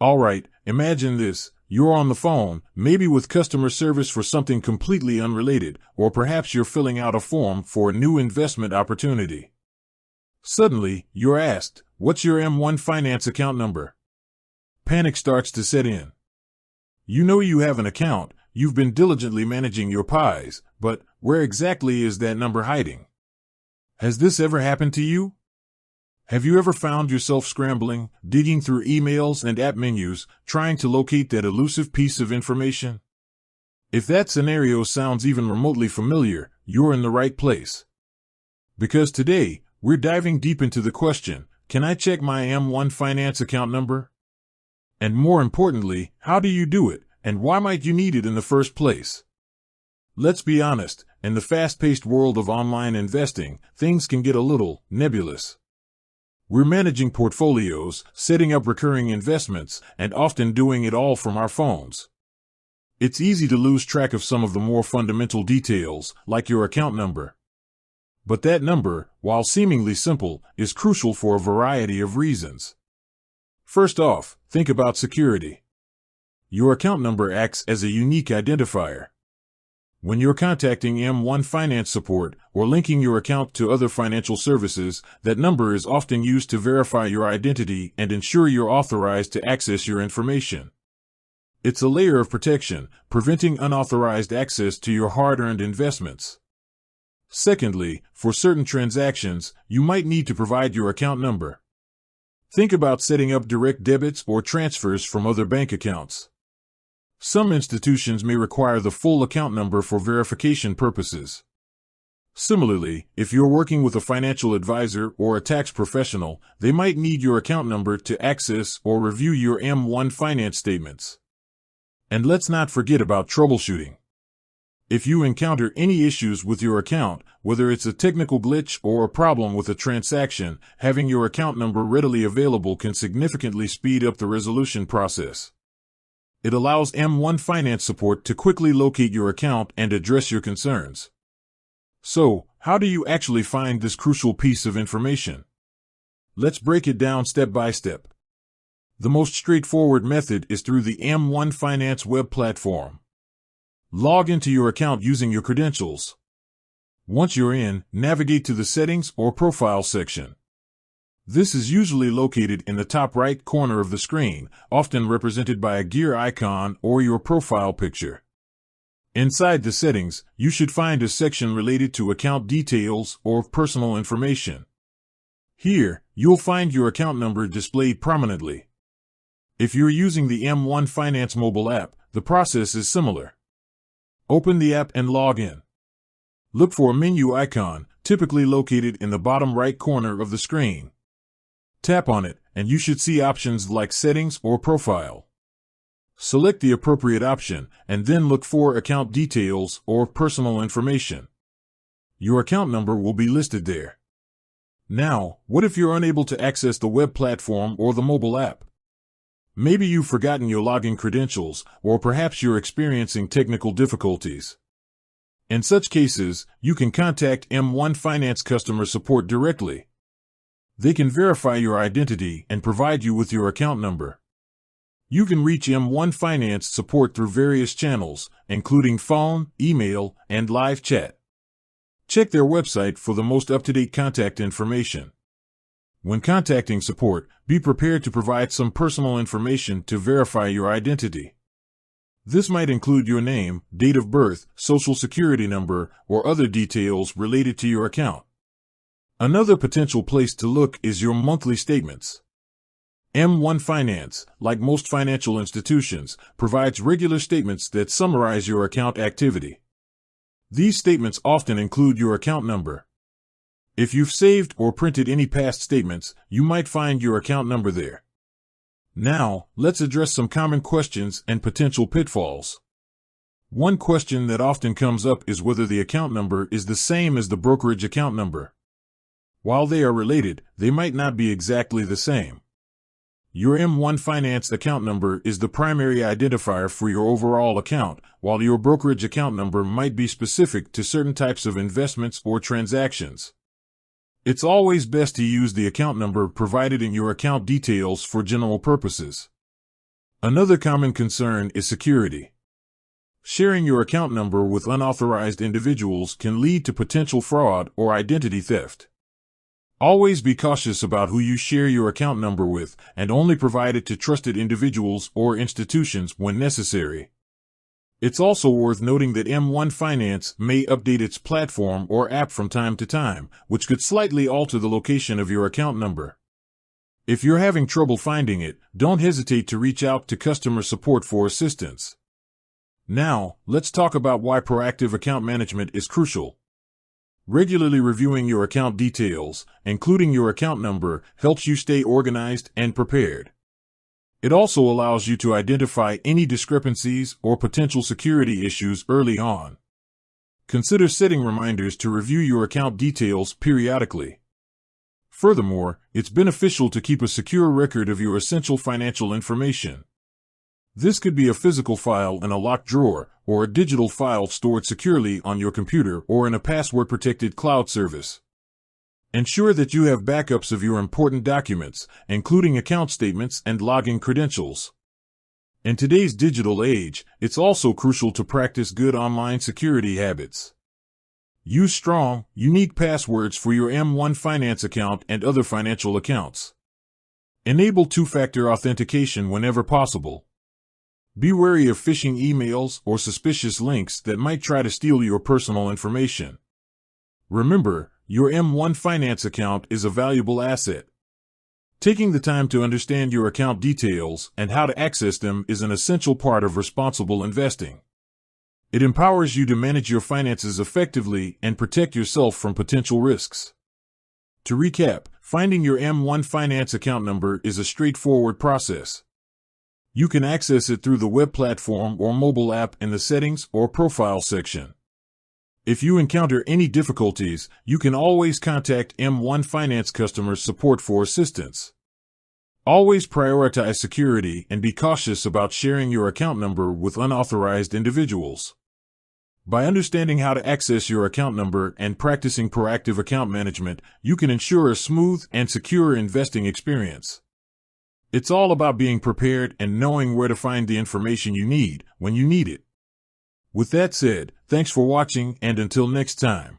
Alright, imagine this. You're on the phone, maybe with customer service for something completely unrelated, or perhaps you're filling out a form for a new investment opportunity. Suddenly, you're asked, "What's your M1 Finance account number?" Panic starts to set in. You know you have an account, you've been diligently managing your pies, but where exactly is that number hiding? Has this ever happened to you? Have you ever found yourself scrambling, digging through emails and app menus, trying to locate that elusive piece of information? If that scenario sounds even remotely familiar, you're in the right place. Because today, we're diving deep into the question, can I check my M1 Finance account number? And more importantly, how do you do it, and why might you need it in the first place? Let's be honest, in the fast-paced world of online investing, things can get a little nebulous. We're managing portfolios, setting up recurring investments, and often doing it all from our phones. It's easy to lose track of some of the more fundamental details, like your account number. But that number, while seemingly simple, is crucial for a variety of reasons. First off, think about security. Your account number acts as a unique identifier. When you're contacting M1 Finance support or linking your account to other financial services, that number is often used to verify your identity and ensure you're authorized to access your information. It's a layer of protection, preventing unauthorized access to your hard-earned investments. Secondly, for certain transactions, you might need to provide your account number. Think about setting up direct debits or transfers from other bank accounts. Some institutions may require the full account number for verification purposes. Similarly, if you're working with a financial advisor or a tax professional, they might need your account number to access or review your M1 Finance statements. And let's not forget about troubleshooting. If you encounter any issues with your account, whether it's a technical glitch or a problem with a transaction, having your account number readily available can significantly speed up the resolution process. It allows M1 Finance support to quickly locate your account and address your concerns. So, how do you actually find this crucial piece of information? Let's break it down step by step. The most straightforward method is through the M1 Finance web platform. Log into your account using your credentials. Once you're in, navigate to the Settings or Profile section. This is usually located in the top right corner of the screen, often represented by a gear icon or your profile picture. Inside the settings, you should find a section related to account details or personal information. Here, you'll find your account number displayed prominently. If you're using the M1 Finance mobile app, the process is similar. Open the app and log in. Look for a menu icon, typically located in the bottom right corner of the screen. Tap on it, and you should see options like Settings or Profile. Select the appropriate option, and then look for Account Details or Personal Information. Your account number will be listed there. Now, what if you're unable to access the web platform or the mobile app? Maybe you've forgotten your login credentials, or perhaps you're experiencing technical difficulties. In such cases, you can contact M1 Finance customer support directly. They can verify your identity and provide you with your account number. You can reach M1 Finance support through various channels, including phone, email, and live chat. Check their website for the most up-to-date contact information. When contacting support, be prepared to provide some personal information to verify your identity. This might include your name, date of birth, social security number, or other details related to your account. Another potential place to look is your monthly statements. M1 Finance, like most financial institutions, provides regular statements that summarize your account activity. These statements often include your account number. If you've saved or printed any past statements, you might find your account number there. Now, let's address some common questions and potential pitfalls. One question that often comes up is whether the account number is the same as the brokerage account number. While they are related, they might not be exactly the same. Your M1 Finance account number is the primary identifier for your overall account, while your brokerage account number might be specific to certain types of investments or transactions. It's always best to use the account number provided in your account details for general purposes. Another common concern is security. Sharing your account number with unauthorized individuals can lead to potential fraud or identity theft. Always be cautious about who you share your account number with, and only provide it to trusted individuals or institutions when necessary. It's also worth noting that M1 Finance may update its platform or app from time to time, which could slightly alter the location of your account number. If you're having trouble finding it, don't hesitate to reach out to customer support for assistance. Now, let's talk about why proactive account management is crucial. Regularly reviewing your account details, including your account number, helps you stay organized and prepared. It also allows you to identify any discrepancies or potential security issues early on. Consider setting reminders to review your account details periodically. Furthermore, it's beneficial to keep a secure record of your essential financial information. This could be a physical file in a locked drawer, or a digital file stored securely on your computer or in a password-protected cloud service. Ensure that you have backups of your important documents, including account statements and login credentials. In today's digital age, it's also crucial to practice good online security habits. Use strong, unique passwords for your M1 Finance account and other financial accounts. Enable two-factor authentication whenever possible. Be wary of phishing emails or suspicious links that might try to steal your personal information. Remember, your M1 Finance account is a valuable asset. Taking the time to understand your account details and how to access them is an essential part of responsible investing. It empowers you to manage your finances effectively and protect yourself from potential risks. To recap, finding your M1 Finance account number is a straightforward process. You can access it through the web platform or mobile app in the Settings or Profile section. If you encounter any difficulties, you can always contact M1 Finance customer support for assistance. Always prioritize security and be cautious about sharing your account number with unauthorized individuals. By understanding how to access your account number and practicing proactive account management, you can ensure a smooth and secure investing experience. It's all about being prepared and knowing where to find the information you need when you need it. With that said, thanks for watching, and until next time.